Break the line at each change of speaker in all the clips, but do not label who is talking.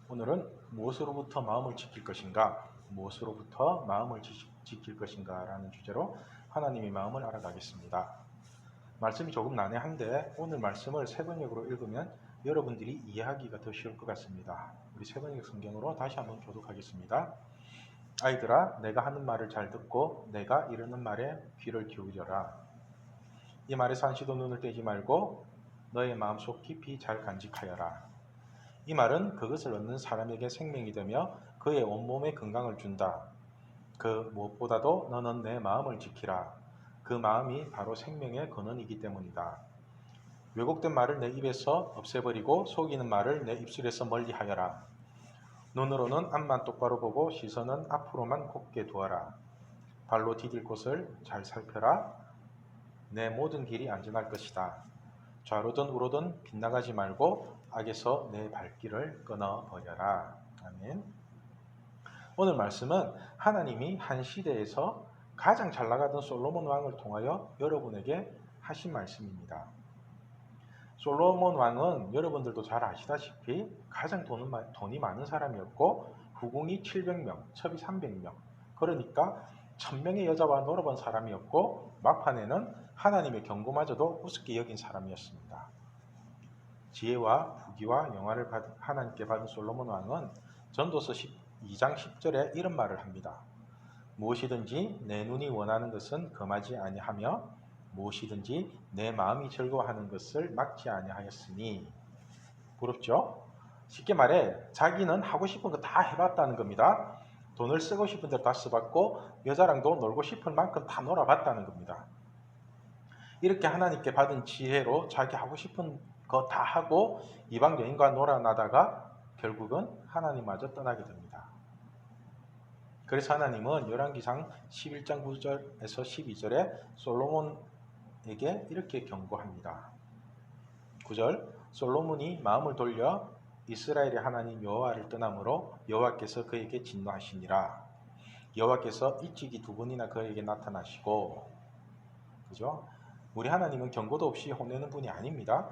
오늘은 무엇으로부터 마음을 지킬 것인가, 무엇으로부터 마음을 지킬 것인가 라는 주제로 하나님의 마음을 알아가겠습니다. 말씀이 조금 난해한데 오늘 말씀을 세번역으로 읽으면 여러분들이 이해하기가 더 쉬울 것 같습니다. 우리 세번역 성경으로 다시 한번 교독하겠습니다. 아이들아, 내가 하는 말을 잘 듣고 내가 이르는 말에 귀를 기울여라. 이 말에서 한시도 눈을 떼지 말고 너의 마음속 깊이 잘 간직하여라. 이 말은 그것을 얻는 사람에게 생명이 되며 그의 온몸에 건강을 준다. 그 무엇보다도 너는 내 마음을 지키라. 그 마음이 바로 생명의 근원이기 때문이다. 왜곡된 말을 내 입에서 없애버리고 속이는 말을 내 입술에서 멀리하여라. 눈으로는 앞만 똑바로 보고 시선은 앞으로만 곱게 두어라. 발로 디딜 곳을 잘 살펴라. 내 모든 길이 안전할 것이다. 좌로든 우로든 빗나가지 말고 악에서 내 발길을 끊어버려라. 아멘. 오늘 말씀은 하나님이 한 시대에서 가장 잘 나가던 솔로몬 왕을 통하여 여러분에게 하신 말씀입니다. 솔로몬 왕은 여러분들도 잘 아시다시피 가장 돈이 많은 사람이었고 후궁이 700명, 첩이 300명, 그러니까 1000명의 여자와 놀아본 사람이었고 막판에는 하나님의 경고마저도 우습게 여긴 사람이었습니다. 지혜와 부귀와 영화를 하나님께 받은 솔로몬 왕은 전도서 2장 10절에 이런 말을 합니다. 무엇이든지 내 눈이 원하는 것은 금하지 아니하며 무엇이든지 내 마음이 즐거워하는 것을 막지 아니하였으니. 부럽죠? 쉽게 말해 자기는 하고 싶은 거 다 해봤다는 겁니다. 돈을 쓰고 싶은 대로 다 써봤고 여자랑도 놀고 싶은 만큼 다 놀아봤다는 겁니다. 이렇게 하나님께 받은 지혜로 자기 하고 싶은 거 다 하고 이방 여인과 놀아나다가 결국은 하나님마저 떠나게 됩니다. 그래서 하나님은 열왕기상 11장 9절에서 12절에 솔로몬에게 이렇게 경고합니다. 9절, 솔로몬이 마음을 돌려 이스라엘의 하나님 여호와를 떠남으로 여호와께서 그에게 진노하시니라. 여호와께서 일찍이 2번이나 그에게 나타나시고, 그죠? 우리 하나님은 경고도 없이 혼내는 분이 아닙니다.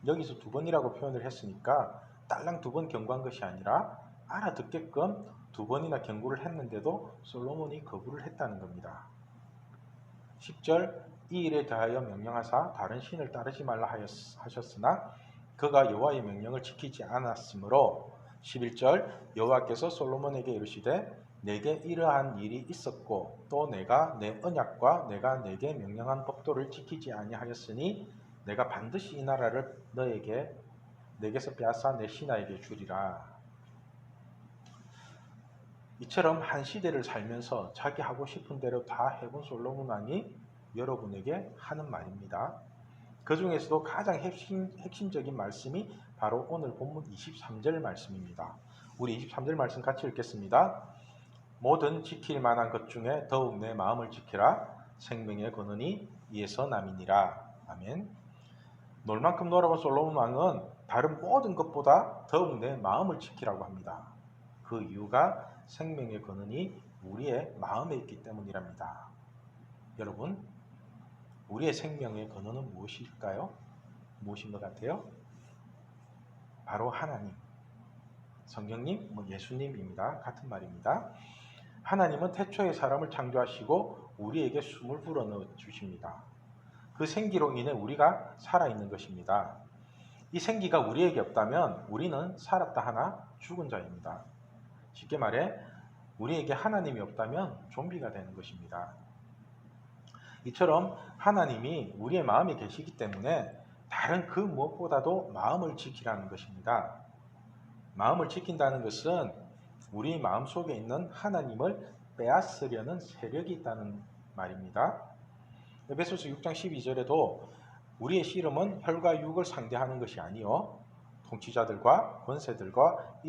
여기서 2번이라고 표현을 했으니까 딸랑 2번 경고한 것이 아니라 알아듣게끔 2번이나 경고를 했는데도 솔로몬이 거부를 했다는 겁니다. 10절, 이 일에 대하여 명령하사 다른 신을 따르지 말라 하셨으나 그가 여호와의 명령을 지키지 않았으므로 11절, 여호와께서 솔로몬에게 이르시되 내게 이러한 일이 있었고 또 내가 내 언약과 내가 내게 명령한 법도를 지키지 아니하였으니 내가 반드시 이 나라를 내게서 빼앗아 내 신하에게 주리라. 이처럼 한 시대를 살면서 자기 하고 싶은 대로 다 해본 솔로몬 왕이 여러분에게 하는 말입니다. 그 중에서도 가장 핵심적인 말씀이 바로 오늘 본문 23절 말씀입니다. 우리 23절 말씀 같이 읽겠습니다. 모든 지킬 만한 것 중에 더욱 내 마음을 지키라. 생명의 근원이 이에서 남이니라. 아멘. 놀만큼 놀아본 솔로몬 왕은 다른 모든 것보다 더욱 내 마음을 지키라고 합니다. 그 이유가 생명의 근원이 우리의 마음에 있기 때문이랍니다. 여러분, 우리의 생명의 근원은 무엇일까요? 무엇인 것 같아요? 바로 하나님, 성경님, 예수님입니다. 같은 말입니다. 하나님은 태초에 사람을 창조하시고 우리에게 숨을 불어넣어 주십니다. 그 생기로 인해 우리가 살아있는 것입니다. 이 생기가 우리에게 없다면 우리는 살았다 하나 죽은 자입니다. 쉽게 말해 우리에게 하나님이 없다면 좀비가 되는 것입니다. 이처럼 하나님이 우리의 마음에 계시기 때문에 다른 그 무엇보다도 마음을 지키라는 것입니다. 마음을 지킨다는 것은 우리 마음속에 있는 하나님을 빼앗으려는 세력이 있다는 말입니다. 에베소서 6장 12절에도 우리의 씨름은 혈과 육을 상대하는 것이 아니요 통치자들과 권세들과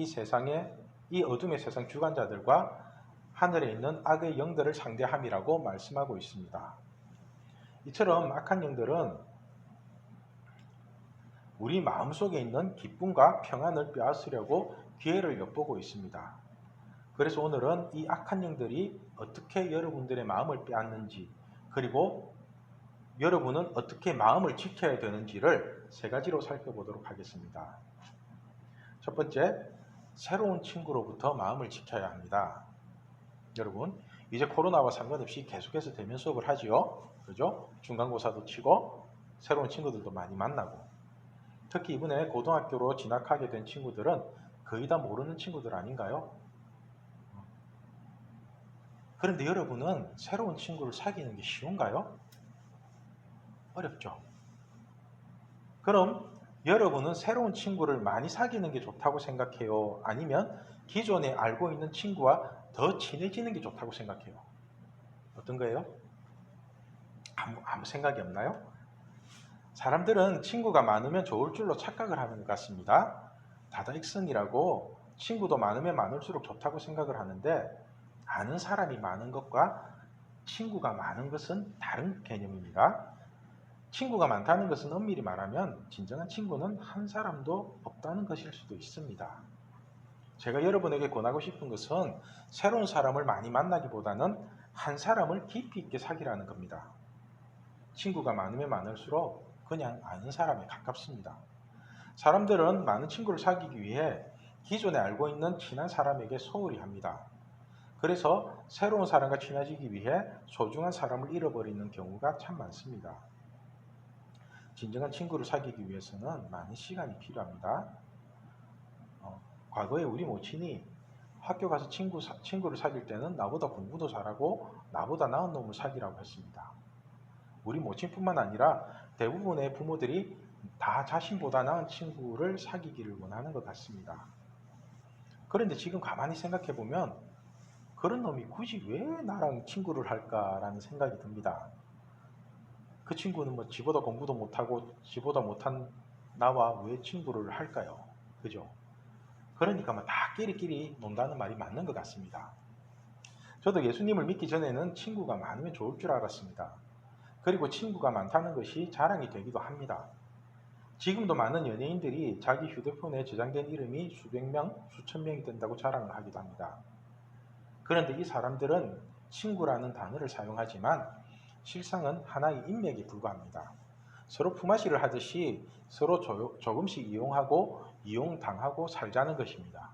이 어둠의 세상 주관자들과 하늘에 있는 악의 영들을 상대함이라고 말씀하고 있습니다. 이처럼 악한 영들은 우리 마음속에 있는 기쁨과 평안을 빼앗으려고 기회를 엿보고 있습니다. 그래서 오늘은 이 악한 영들이 어떻게 여러분들의 마음을 빼앗는지, 그리고 여러분은 어떻게 마음을 지켜야 되는지를 3가지로 살펴보도록 하겠습니다. 첫 번째, 새로운 친구로부터 마음을 지켜야 합니다. 여러분, 이제 코로나와 상관없이 계속해서 대면 수업을 하지요. 그죠? 중간고사도 치고 새로운 친구들도 많이 만나고, 특히 이번에 고등학교로 진학하게 된 친구들은 거의 다 모르는 친구들 아닌가요? 그런데 여러분은 새로운 친구를 사귀는 게 쉬운가요? 어렵죠. 그럼 여러분은 새로운 친구를 많이 사귀는 게 좋다고 생각해요? 아니면 기존에 알고 있는 친구와 더 친해지는 게 좋다고 생각해요? 어떤 거예요? 아무 생각이 없나요? 사람들은 친구가 많으면 좋을 줄로 착각을 하는 것 같습니다. 다다익선이라고 친구도 많으면 많을수록 좋다고 생각을 하는데, 아는 사람이 많은 것과 친구가 많은 것은 다른 개념입니다. 친구가 많다는 것은 엄밀히 말하면 진정한 친구는 한 사람도 없다는 것일 수도 있습니다. 제가 여러분에게 권하고 싶은 것은 새로운 사람을 많이 만나기보다는 한 사람을 깊이 있게 사귀라는 겁니다. 친구가 많으면 많을수록 그냥 아는 사람에 가깝습니다. 사람들은 많은 친구를 사귀기 위해 기존에 알고 있는 친한 사람에게 소홀히 합니다. 그래서 새로운 사람과 친해지기 위해 소중한 사람을 잃어버리는 경우가 참 많습니다. 진정한 친구를 사귀기 위해서는 많은 시간이 필요합니다. 과거에 우리 모친이 학교 가서 친구를 사귈 때는 나보다 공부도 잘하고 나보다 나은 놈을 사귀라고 했습니다. 우리 모친뿐만 아니라 대부분의 부모들이 다 자신보다 나은 친구를 사귀기를 원하는 것 같습니다. 그런데 지금 가만히 생각해 보면 그런 놈이 굳이 왜 나랑 친구를 할까라는 생각이 듭니다. 그 친구는 뭐 지보다 공부도 못하고 지보다 못한 나와 왜 친구를 할까요? 그죠? 그러니까 다 끼리끼리 논다는 말이 맞는 것 같습니다. 저도 예수님을 믿기 전에는 친구가 많으면 좋을 줄 알았습니다. 그리고 친구가 많다는 것이 자랑이 되기도 합니다. 지금도 많은 연예인들이 자기 휴대폰에 저장된 이름이 수백 명, 수천 명이 된다고 자랑을 하기도 합니다. 그런데 이 사람들은 친구라는 단어를 사용하지만 실상은 하나의 인맥에 불과합니다. 서로 품앗이를 하듯이 서로 조금씩 이용하고 이용당하고 살자는 것입니다.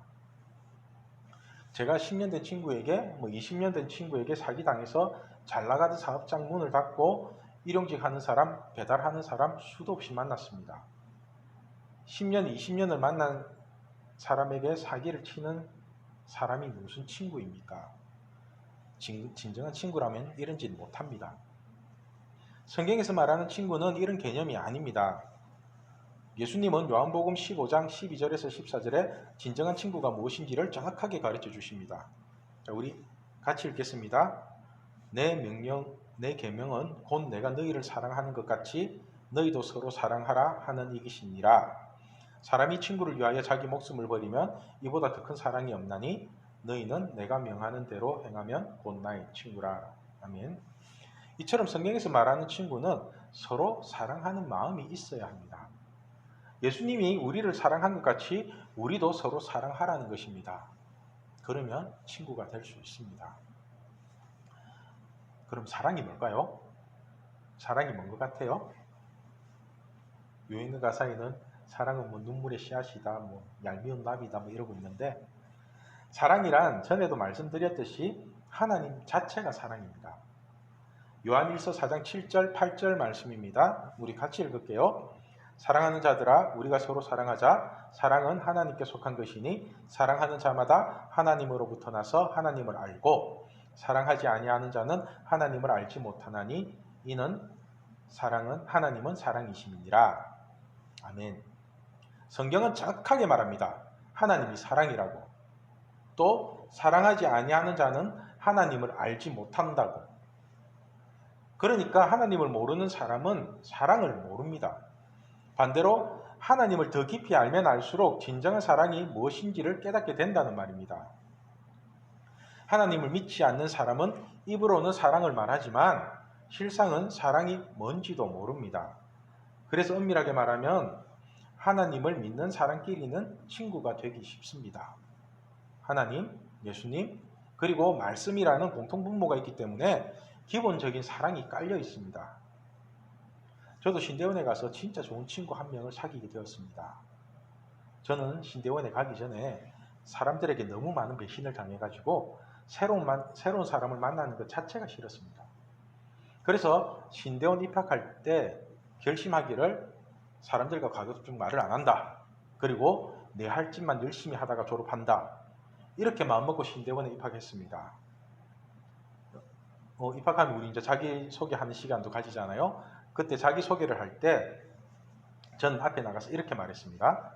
제가 10년 된 친구에게 20년 된 친구에게 사기당해서 잘나가던 사업장 문을 닫고 일용직 하는 사람, 배달하는 사람 수도 없이 만났습니다. 10년, 20년을 만난 사람에게 사기를 치는 사람이 무슨 친구입니까? 진정한 친구라면 이런 짓 못합니다. 성경에서 말하는 친구는 이런 개념이 아닙니다. 예수님은 요한복음 15장 12절에서 14절에 진정한 친구가 무엇인지를 정확하게 가르쳐 주십니다. 자, 우리 같이 읽겠습니다. 내 계명은 곧 내가 너희를 사랑하는 것 같이 너희도 서로 사랑하라 하는 이것이니라. 사람이 친구를 위하여 자기 목숨을 버리면 이보다 더 큰 사랑이 없나니 너희는 내가 명하는 대로 행하면 곧 나의 친구라. 아멘. 이처럼 성경에서 말하는 친구는 서로 사랑하는 마음이 있어야 합니다. 예수님이 우리를 사랑한 것 같이 우리도 서로 사랑하라는 것입니다. 그러면 친구가 될 수 있습니다. 그럼 사랑이 뭘까요? 사랑이 뭔 것 같아요? 유행어 가사에는 사랑은 눈물의 씨앗이다, 얄미운 나비다 이러고 있는데, 사랑이란 전에도 말씀드렸듯이 하나님 자체가 사랑입니다. 요한일서 4장 7절 8절 말씀입니다. 우리 같이 읽을게요. 사랑하는 자들아 우리가 서로 사랑하자. 사랑은 하나님께 속한 것이니 사랑하는 자마다 하나님으로부터 나서 하나님을 알고 사랑하지 아니하는 자는 하나님을 알지 못하나니 이는 하나님은 사랑이심이니라. 아멘. 성경은 정확하게 말합니다. 하나님이 사랑이라고. 또 사랑하지 아니하는 자는 하나님을 알지 못한다고. 그러니까 하나님을 모르는 사람은 사랑을 모릅니다. 반대로 하나님을 더 깊이 알면 알수록 진정한 사랑이 무엇인지를 깨닫게 된다는 말입니다. 하나님을 믿지 않는 사람은 입으로는 사랑을 말하지만 실상은 사랑이 뭔지도 모릅니다. 그래서 엄밀하게 말하면 하나님을 믿는 사람끼리는 친구가 되기 쉽습니다. 하나님, 예수님, 그리고 말씀이라는 공통분모가 있기 때문에 기본적인 사랑이 깔려 있습니다. 저도 신대원에 가서 진짜 좋은 친구 한 명을 사귀게 되었습니다. 저는 신대원에 가기 전에 사람들에게 너무 많은 배신을 당해가지고 새로운 사람을 만나는 것 자체가 싫었습니다. 그래서 신대원 입학할 때 결심하기를 사람들과 가급적 말을 안 한다. 그리고 내 할 짓만 열심히 하다가 졸업한다. 이렇게 마음먹고 신대원에 입학했습니다. 입학하면 우리 이제 자기소개하는 시간도 가지잖아요. 그때 자기소개를 할 때 저는 앞에 나가서 이렇게 말했습니다.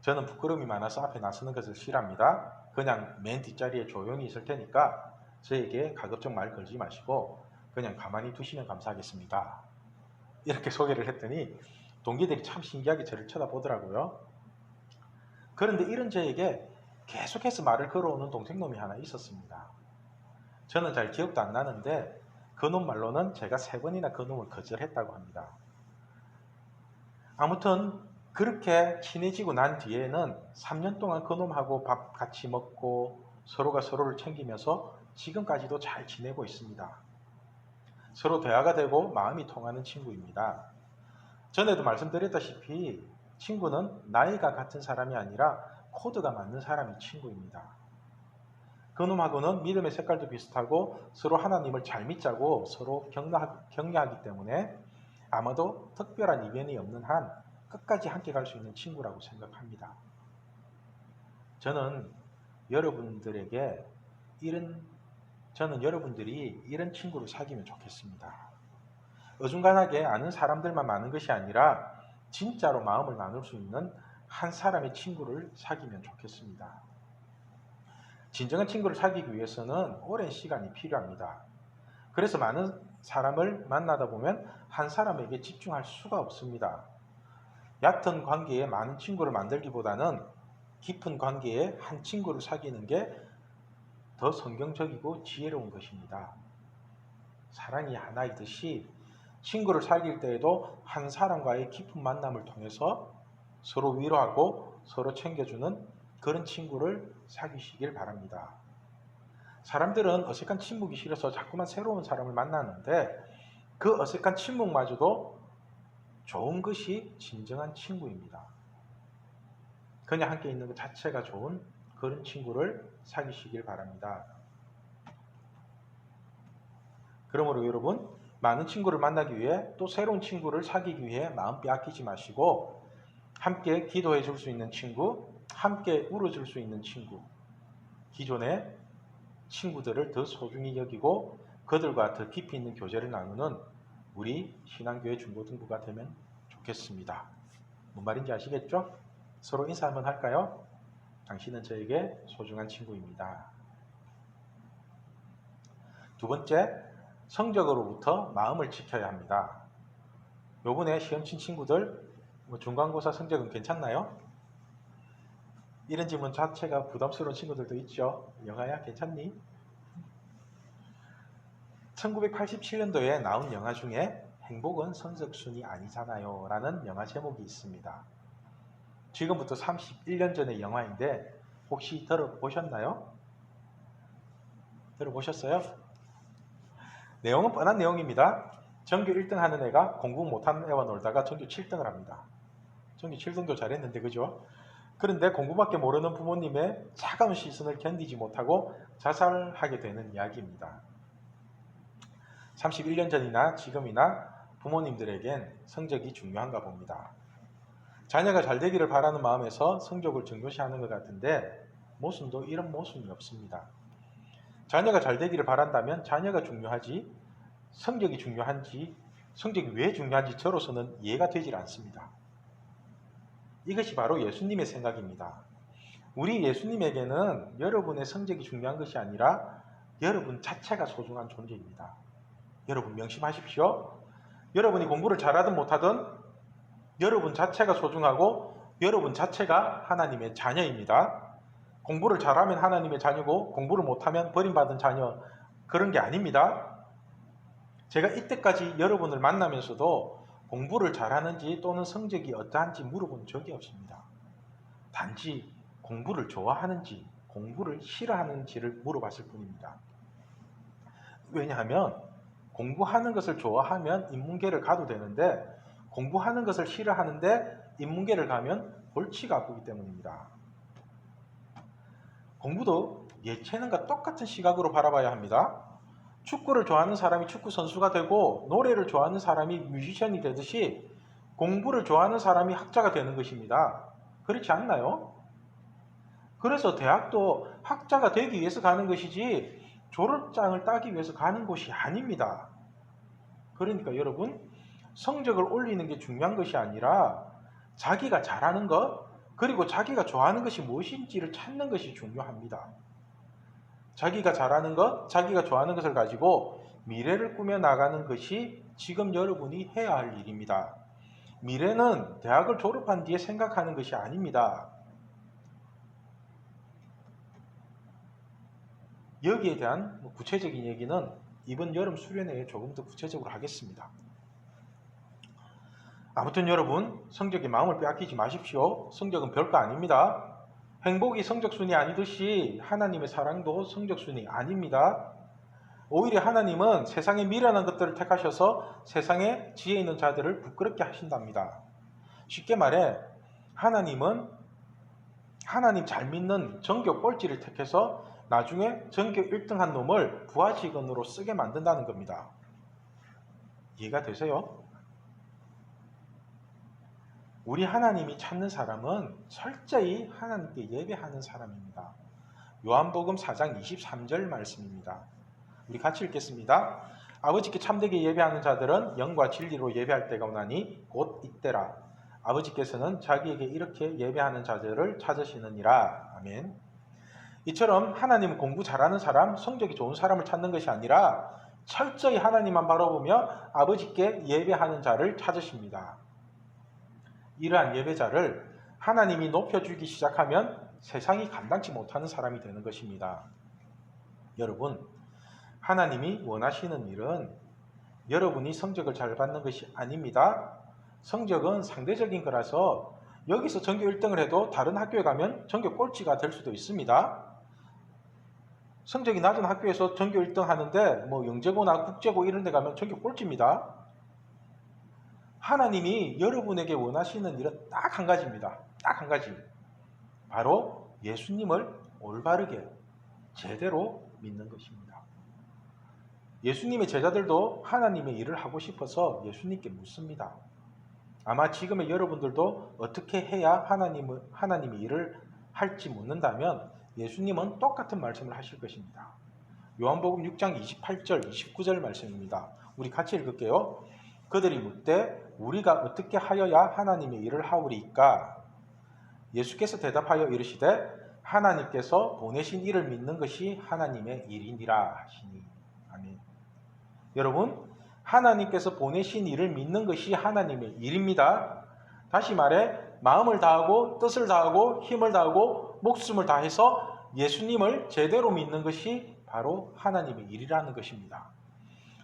저는 부끄러움이 많아서 앞에 나서는 것을 싫어합니다. 그냥 맨 뒷자리에 조용히 있을 테니까 저에게 가급적 말 걸지 마시고 그냥 가만히 두시면 감사하겠습니다. 이렇게 소개를 했더니 동기들이 참 신기하게 저를 쳐다보더라고요. 그런데 이런 저에게 계속해서 말을 걸어오는 동생놈이 하나 있었습니다. 저는 잘 기억도 안 나는데 그놈 말로는 제가 3번이나 그놈을 거절했다고 합니다. 아무튼 그렇게 친해지고 난 뒤에는 3년 동안 그놈하고 밥 같이 먹고 서로가 서로를 챙기면서 지금까지도 잘 지내고 있습니다. 서로 대화가 되고 마음이 통하는 친구입니다. 전에도 말씀드렸다시피 친구는 나이가 같은 사람이 아니라 코드가 맞는 사람이 친구입니다. 그놈하고는 믿음의 색깔도 비슷하고 서로 하나님을 잘 믿자고 서로 격려하기 때문에 아마도 특별한 이변이 없는 한 끝까지 함께 갈 수 있는 친구라고 생각합니다. 저는 여러분들이 이런 친구를 사귀면 좋겠습니다. 어중간하게 아는 사람들만 많은 것이 아니라 진짜로 마음을 나눌 수 있는 한 사람의 친구를 사귀면 좋겠습니다. 진정한 친구를 사귀기 위해서는 오랜 시간이 필요합니다. 그래서 많은 사람을 만나다 보면 한 사람에게 집중할 수가 없습니다. 얕은 관계에 많은 친구를 만들기보다는 깊은 관계에 한 친구를 사귀는 게 더 성경적이고 지혜로운 것입니다. 사랑이 하나이듯이 친구를 사귈 때에도 한 사람과의 깊은 만남을 통해서 서로 위로하고 서로 챙겨주는 그런 친구를 사귀시길 바랍니다. 사람들은 어색한 친목이 싫어서 자꾸만 새로운 사람을 만나는데 그 어색한 친목마저도 좋은 것이 진정한 친구입니다. 그냥 함께 있는 것 자체가 좋은 그런 친구를 사귀시길 바랍니다. 그러므로 여러분, 많은 친구를 만나기 위해 또 새로운 친구를 사귀기 위해 마음 빼앗기지 마시고 함께 기도해 줄 수 있는 친구, 함께 울어줄 수 있는 친구, 기존의 친구들을 더 소중히 여기고 그들과 더 깊이 있는 교제를 나누는 우리 신앙교회 중고등부가 되면 좋겠습니다. 뭔 말인지 아시겠죠? 서로 인사 한번 할까요? 당신은 저에게 소중한 친구입니다. 두 번째, 성적으로부터 마음을 지켜야 합니다. 요번에 시험 친 친구들 중간고사 성적은 괜찮나요? 이런 질문 자체가 부담스러운 친구들도 있죠. 영아야 괜찮니? 1987년도에 나온 영화 중에 행복은 선적순이 아니잖아요 라는 영화 제목이 있습니다. 지금부터 31년 전의 영화인데 혹시 들어보셨나요? 들어보셨어요? 내용은 뻔한 내용입니다. 전교 1등 하는 애가 공부 못하는 애와 놀다가 전교 7등을 합니다. 전교 7등도 잘했는데 그죠? 그런데 공부밖에 모르는 부모님의 차가운 시선을 견디지 못하고 자살하게 되는 이야기입니다. 31년 전이나 지금이나 부모님들에겐 성적이 중요한가 봅니다. 자녀가 잘 되기를 바라는 마음에서 성적을 중요시하는 것 같은데 모순도 이런 모순이 없습니다. 자녀가 잘 되기를 바란다면 자녀가 중요하지 성적이 중요한지 성적이 왜 중요한지 저로서는 이해가 되질 않습니다. 이것이 바로 예수님의 생각입니다. 우리 예수님에게는 여러분의 성적이 중요한 것이 아니라 여러분 자체가 소중한 존재입니다. 여러분 명심하십시오. 여러분이 공부를 잘하든 못하든 여러분 자체가 소중하고 여러분 자체가 하나님의 자녀입니다. 공부를 잘하면 하나님의 자녀고 공부를 못하면 버림받은 자녀 그런 게 아닙니다. 제가 이때까지 여러분을 만나면서도 공부를 잘하는지 또는 성적이 어떠한지 물어본 적이 없습니다. 단지 공부를 좋아하는지 공부를 싫어하는지를 물어봤을 뿐입니다. 왜냐하면 공부하는 것을 좋아하면 인문계를 가도 되는데 공부하는 것을 싫어하는데 인문계를 가면 골치가 아프기 때문입니다. 공부도 예체능과 똑같은 시각으로 바라봐야 합니다. 축구를 좋아하는 사람이 축구 선수가 되고 노래를 좋아하는 사람이 뮤지션이 되듯이 공부를 좋아하는 사람이 학자가 되는 것입니다. 그렇지 않나요? 그래서 대학도 학자가 되기 위해서 가는 것이지 졸업장을 따기 위해서 가는 곳이 아닙니다. 그러니까 여러분, 성적을 올리는 게 중요한 것이 아니라 자기가 잘하는 것, 그리고 자기가 좋아하는 것이 무엇인지를 찾는 것이 중요합니다. 자기가 잘하는 것, 자기가 좋아하는 것을 가지고 미래를 꾸며 나가는 것이 지금 여러분이 해야 할 일입니다. 미래는 대학을 졸업한 뒤에 생각하는 것이 아닙니다. 여기에 대한 구체적인 얘기는 이번 여름 수련회에 조금 더 구체적으로 하겠습니다. 아무튼 여러분, 성적에 마음을 빼앗기지 마십시오. 성적은 별거 아닙니다. 행복이 성적순이 아니듯이 하나님의 사랑도 성적순이 아닙니다. 오히려 하나님은 세상의 미련한 것들을 택하셔서 세상에 지혜 있는 자들을 부끄럽게 하신답니다. 쉽게 말해 하나님은 하나님 잘 믿는 전교 꼴찌를 택해서 나중에 전교 1등한 놈을 부하직원으로 쓰게 만든다는 겁니다. 이해가 되세요? 우리 하나님이 찾는 사람은 철저히 하나님께 예배하는 사람입니다. 요한복음 4장 23절 말씀입니다. 우리 같이 읽겠습니다. 아버지께 참되게 예배하는 자들은 영과 진리로 예배할 때가 오나니 곧 이때라. 아버지께서는 자기에게 이렇게 예배하는 자들을 찾으시느니라. 아멘. 이처럼 하나님은 공부 잘하는 사람, 성적이 좋은 사람을 찾는 것이 아니라 철저히 하나님만 바라보며 아버지께 예배하는 자를 찾으십니다. 이러한 예배자를 하나님이 높여주기 시작하면 세상이 감당치 못하는 사람이 되는 것입니다. 여러분, 하나님이 원하시는 일은 여러분이 성적을 잘 받는 것이 아닙니다. 성적은 상대적인 거라서 여기서 전교 1등을 해도 다른 학교에 가면 전교 꼴찌가 될 수도 있습니다. 성적이 낮은 학교에서 전교 1등 하는데 영재고나 국제고 이런 데 가면 전교 꼴찌입니다. 하나님이 여러분에게 원하시는 일은 딱 한 가지입니다. 딱 한 가지. 바로 예수님을 올바르게 제대로 믿는 것입니다. 예수님의 제자들도 하나님의 일을 하고 싶어서 예수님께 묻습니다. 아마 지금의 여러분들도 어떻게 해야 하나님의 일을 할지 묻는다면 예수님은 똑같은 말씀을 하실 것입니다. 요한복음 6장 28절, 29절 말씀입니다. 우리 같이 읽을게요. 그들이 묻되 우리가 어떻게 하여야 하나님의 일을 하오리이까? 예수께서 대답하여 이르시되 하나님께서 보내신 이를 믿는 것이 하나님의 일이니라 하시니. 아멘. 여러분, 하나님께서 보내신 이를 믿는 것이 하나님의 일입니다. 다시 말해 마음을 다하고 뜻을 다하고 힘을 다하고 목숨을 다해서 예수님을 제대로 믿는 것이 바로 하나님의 일이라는 것입니다.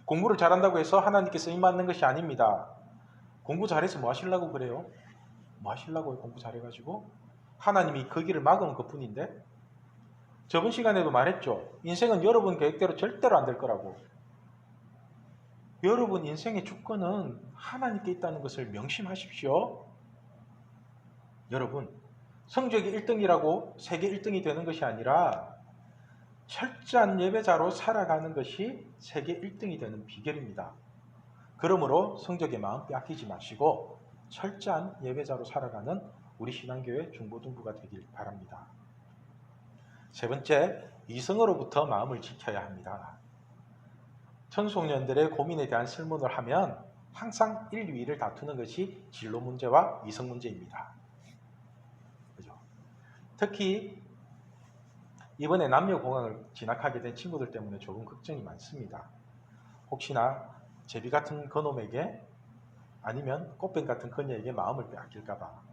공부를 잘한다고 해서 하나님께 쓰임받는 것이 아닙니다. 공부 잘해서 뭐 하시려고 그래요? 뭐 하시려고요? 공부 잘해가지고? 하나님이 그 길을 막은 것 뿐인데? 저번 시간에도 말했죠. 인생은 여러분 계획대로 절대로 안 될 거라고. 여러분 인생의 주권은 하나님께 있다는 것을 명심하십시오. 여러분, 성적이 1등이라고 세계 1등이 되는 것이 아니라 철저한 예배자로 살아가는 것이 세계 1등이 되는 비결입니다. 그러므로 성적에 마음 빼앗기지 마시고 철저한 예배자로 살아가는 우리 신앙교회 중고등부가 되길 바랍니다. 세 번째, 이성으로부터 마음을 지켜야 합니다. 청소년들의 고민에 대한 설문을 하면 항상 1, 2위를 다투는 것이 진로 문제와 이성 문제입니다. 그죠? 특히 이번에 남녀공학을 진학하게 된 친구들 때문에 조금 걱정이 많습니다. 혹시나 제비 같은 그놈에게 아니면 꽃뱀 같은 그녀에게 마음을 빼앗길까봐.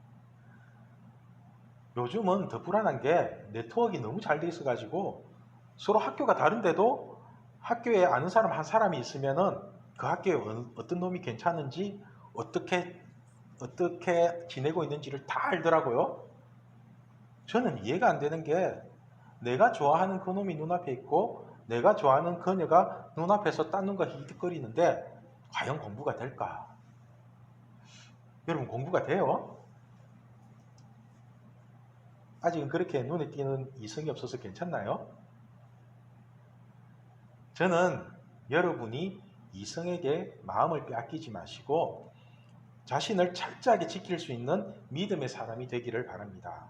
요즘은 더 불안한 게 네트워크가 너무 잘 돼 있어가지고 서로 학교가 다른데도 학교에 아는 사람 한 사람이 있으면은 그 학교에 어떤 놈이 괜찮은지 어떻게 지내고 있는지를 다 알더라고요. 저는 이해가 안 되는 게 내가 좋아하는 그 놈이 눈앞에 있고 내가 좋아하는 그녀가 눈앞에서 딴 놈과 히득거리는데 과연 공부가 될까? 여러분 공부가 돼요? 아직은 그렇게 눈에 띄는 이성이 없어서 괜찮나요? 저는 여러분이 이성에게 마음을 빼앗기지 마시고 자신을 철저하게 지킬 수 있는 믿음의 사람이 되기를 바랍니다.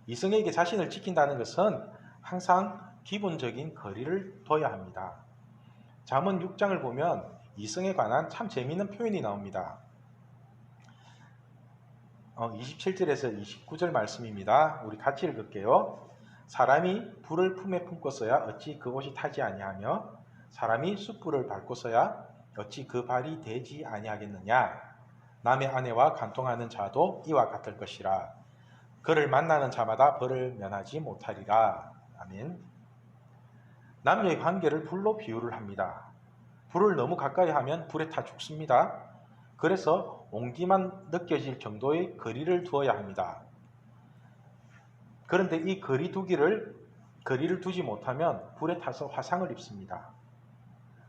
이성에게 자신을 지킨다는 것은 항상 기본적인 거리를 둬야 합니다. 잠언 6장을 보면 이성에 관한 참 재미있는 표현이 나옵니다. 27절에서 29절 말씀입니다. 우리 같이 읽을게요. 사람이 불을 품에 품고서야 어찌 그 옷이 타지 아니하며 사람이 숯불을 밟고서야 어찌 그 발이 되지 아니하겠느냐. 남의 아내와 간통하는 자도 이와 같을 것이라. 그를 만나는 자마다 벌을 면하지 못하리라. 아멘. 남녀의 관계를 불로 비유를 합니다. 불을 너무 가까이 하면 불에 타 죽습니다. 그래서 온기만 느껴질 정도의 거리를 두어야 합니다. 그런데 이 거리를 두지 못하면 불에 타서 화상을 입습니다.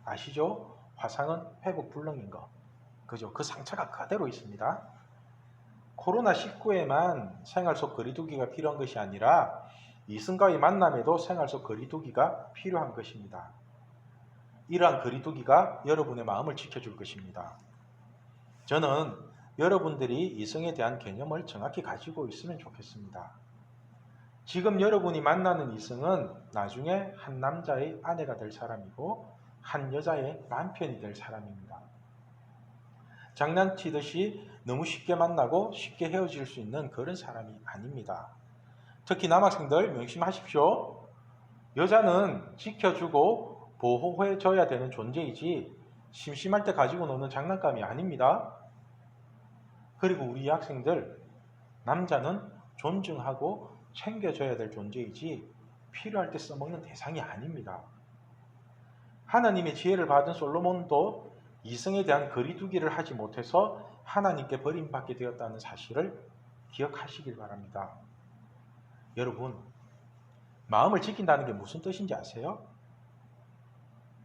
아시죠? 화상은 회복 불능인 거. 그죠? 그 상처가 그대로 있습니다. 코로나19에만 생활 속 거리두기가 필요한 것이 아니라 이성과의 만남에도 생활 속 거리두기가 필요한 것입니다. 이러한 거리두기가 여러분의 마음을 지켜줄 것입니다. 저는 여러분들이 이성에 대한 개념을 정확히 가지고 있으면 좋겠습니다. 지금 여러분이 만나는 이성은 나중에 한 남자의 아내가 될 사람이고 한 여자의 남편이 될 사람입니다. 장난치듯이 너무 쉽게 만나고 쉽게 헤어질 수 있는 그런 사람이 아닙니다. 특히 남학생들 명심하십시오. 여자는 지켜주고 보호해줘야 되는 존재이지 심심할 때 가지고 노는 장난감이 아닙니다. 그리고 우리 학생들, 남자는 존중하고 챙겨줘야 될 존재이지 필요할 때 써먹는 대상이 아닙니다. 하나님의 지혜를 받은 솔로몬도 이성에 대한 거리두기를 하지 못해서 하나님께 버림받게 되었다는 사실을 기억하시길 바랍니다. 여러분, 마음을 지킨다는 게 무슨 뜻인지 아세요?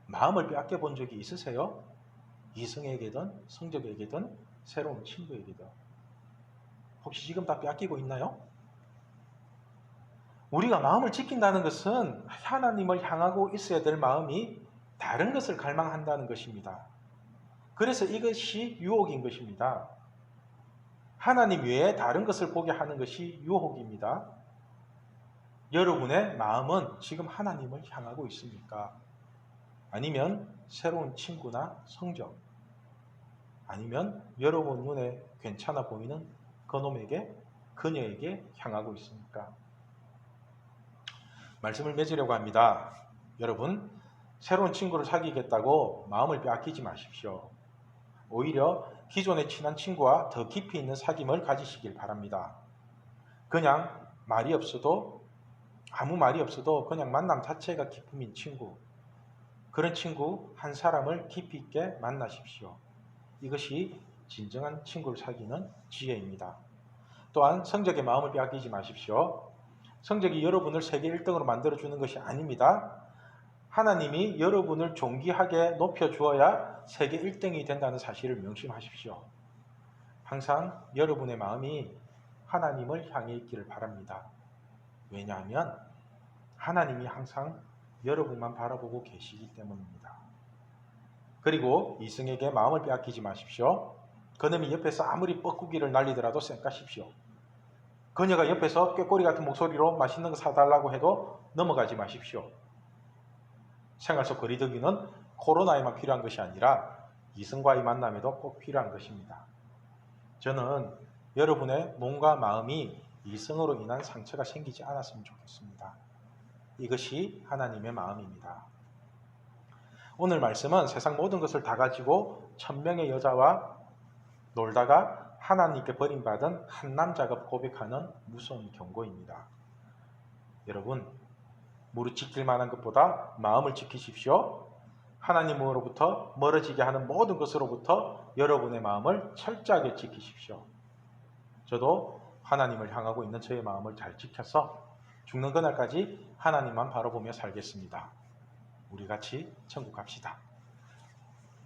마음을 빼앗겨 본 적이 있으세요? 이성에게든 성적에게든 새로운 친구에게든. 혹시 지금 다 빼앗기고 있나요? 우리가 마음을 지킨다는 것은 하나님을 향하고 있어야 될 마음이 다른 것을 갈망한다는 것입니다. 그래서 이것이 유혹인 것입니다. 하나님 외에 다른 것을 보게 하는 것이 유혹입니다. 여러분의 마음은 지금 하나님을 향하고 있습니까? 아니면 새로운 친구나 성적, 아니면 여러분 눈에 괜찮아 보이는 그놈에게, 그녀에게 향하고 있습니까? 말씀을 맺으려고 합니다. 여러분, 새로운 친구를 사귀겠다고 마음을 빼앗기지 마십시오. 오히려 기존의 친한 친구와 더 깊이 있는 사귐을 가지시길 바랍니다. 그냥 아무 말이 없어도 그냥 만남 자체가 기쁨인 친구, 그런 친구 한 사람을 깊이 있게 만나십시오. 이것이 진정한 친구를 사귀는 지혜입니다. 또한 성적에 마음을 빼앗기지 마십시오. 성적이 여러분을 세계 1등으로 만들어주는 것이 아닙니다. 하나님이 여러분을 존귀하게 높여주어야 세계 1등이 된다는 사실을 명심하십시오. 항상 여러분의 마음이 하나님을 향해 있기를 바랍니다. 왜냐하면 하나님이 항상 여러분만 바라보고 계시기 때문입니다. 그리고 이성에게 마음을 빼앗기지 마십시오. 그놈이 옆에서 아무리 뻐꾸기를 날리더라도 쌩까십시오. 그녀가 옆에서 꾀꼬리 같은 목소리로 맛있는 거 사달라고 해도 넘어가지 마십시오. 생활 속 거리두기는 코로나에만 필요한 것이 아니라 이성과의 만남에도 꼭 필요한 것입니다. 저는 여러분의 몸과 마음이 이성으로 인한 상처가 생기지 않았으면 좋겠습니다. 이것이 하나님의 마음입니다. 오늘 말씀은 세상 모든 것을 다 가지고 1000명의 여자와 놀다가 하나님께 버림받은 한 남자가 고백하는 무서운 경고입니다. 여러분, 무릇 지킬 만한 것보다 마음을 지키십시오. 하나님으로부터 멀어지게 하는 모든 것으로부터 여러분의 마음을 철저하게 지키십시오. 저도 하나님을 향하고 있는 저의 마음을 잘 지켜서 죽는 그날까지 하나님만 바라보며 살겠습니다. 우리 같이 천국 갑시다.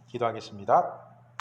기도하겠습니다.